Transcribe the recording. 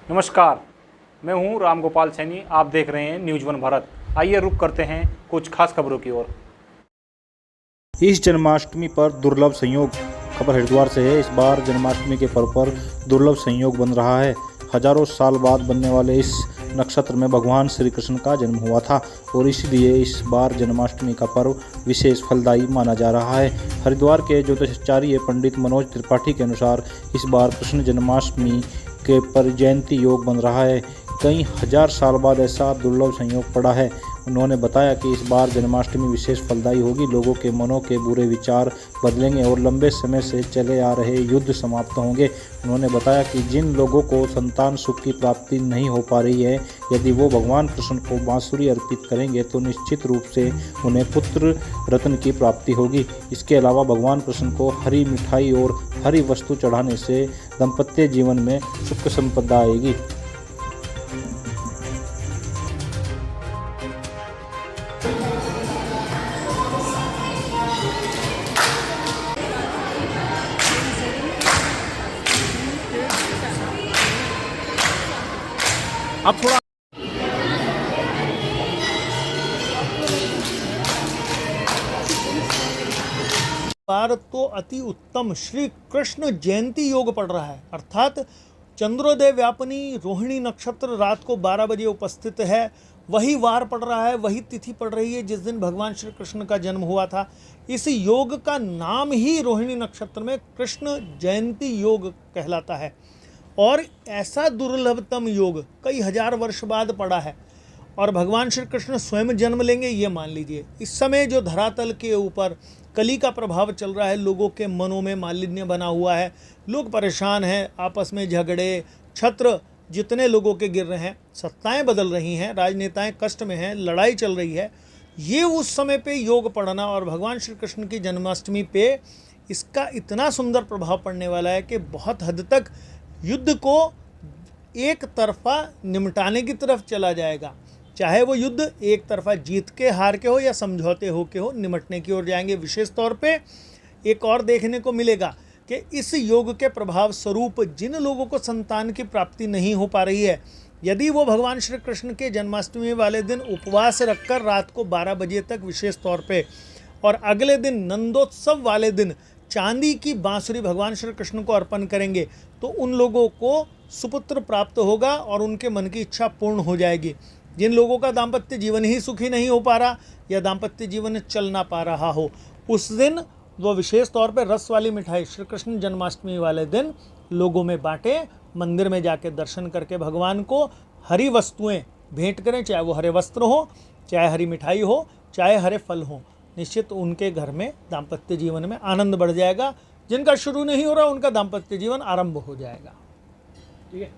नमस्कार, मैं हूं राम गोपाल सैनी। आप देख रहे हैं न्यूज़ वन भारत। आइए रुक करते हैं कुछ खास खबरों की ओर। इस जन्माष्टमी पर दुर्लभ संयोग। खबर हरिद्वार से है। इस बार जन्माष्टमी के पर्व पर दुर्लभ संयोग बन रहा है। हजारों साल बाद बनने वाले इस नक्षत्र में भगवान श्री कृष्ण का जन्म हुआ था और इसलिए इस बार जन्माष्टमी का पर्व विशेष फलदायी माना जा रहा है। हरिद्वार के ज्योतिषाचार्य पंडित मनोज त्रिपाठी के अनुसार इस बार कृष्ण जन्माष्टमी के पर जयंती योग बन रहा है। कई हजार साल बाद ऐसा दुर्लभ संयोग पड़ा है। उन्होंने बताया कि इस बार जन्माष्टमी विशेष फलदायी होगी। लोगों के मनों के बुरे विचार बदलेंगे और लंबे समय से चले आ रहे युद्ध समाप्त होंगे। उन्होंने बताया कि जिन लोगों को संतान सुख की प्राप्ति नहीं हो पा रही है, यदि वो भगवान कृष्ण को बांसुरी अर्पित करेंगे तो निश्चित रूप से उन्हें पुत्र रत्न की प्राप्ति होगी। इसके अलावा भगवान कृष्ण को हरी मिठाई और हरी वस्तु चढ़ाने से दाम्पत्य जीवन में सुख संपदा आएगी। अब थोड़ा बार तो अति उत्तम श्री कृष्ण जयंती योग पड़ रहा है, अर्थात चंद्रोदय व्यापिनी रोहिणी नक्षत्र रात को 12 बजे उपस्थित है। वही वार पड़ रहा है, वही तिथि पड़ रही है जिस दिन भगवान श्री कृष्ण का जन्म हुआ था। इस योग का नाम ही रोहिणी नक्षत्र में कृष्ण जयंती योग कहलाता है और ऐसा दुर्लभतम योग कई हजार वर्ष बाद पड़ा है और भगवान श्री कृष्ण स्वयं जन्म लेंगे, ये मान लीजिए। इस समय जो धरातल के ऊपर कली का प्रभाव चल रहा है, लोगों के मनों में मालिन्य बना हुआ है, लोग परेशान हैं, आपस में झगड़े, छत्र जितने लोगों के गिर रहे हैं, सत्ताएं बदल रही हैं, राजनेताएं कष्ट में हैं, लड़ाई चल रही है, ये उस समय पे योग पड़ना और भगवान श्री कृष्ण की जन्माष्टमी पे इसका इतना सुंदर प्रभाव पड़ने वाला है कि बहुत हद तक युद्ध को एक तरफा निमटाने की तरफ चला जाएगा। चाहे वो युद्ध एक तरफा जीत के हार के हो या समझौते हो के हो, निमटने की ओर जाएंगे। विशेष तौर पे एक और देखने को मिलेगा कि इस योग के प्रभाव स्वरूप जिन लोगों को संतान की प्राप्ति नहीं हो पा रही है, यदि वो भगवान श्री कृष्ण के जन्माष्टमी वाले दिन उपवास रखकर रात को 12 बजे तक विशेष तौर पे और अगले दिन नंदोत्सव वाले दिन चांदी की बांसुरी भगवान श्री कृष्ण को अर्पण करेंगे तो उन लोगों को सुपुत्र प्राप्त होगा और उनके मन की इच्छा पूर्ण हो जाएगी। जिन लोगों का दाम्पत्य जीवन ही सुखी नहीं हो पा रहा या दाम्पत्य जीवन चल ना पा रहा हो, उस दिन वो विशेष तौर पर रस वाली मिठाई श्री कृष्ण जन्माष्टमी वाले दिन लोगों में बांटे, मंदिर में जाके दर्शन करके भगवान को हरी वस्तुएं भेंट करें, चाहे वो हरे वस्त्र हो, चाहे हरी मिठाई हो, चाहे हरे फल हो। निश्चित उनके घर में दाम्पत्य जीवन में आनंद बढ़ जाएगा। जिनका शुरू नहीं हो रहा उनका दाम्पत्य जीवन आरंभ हो जाएगा। ठीक है।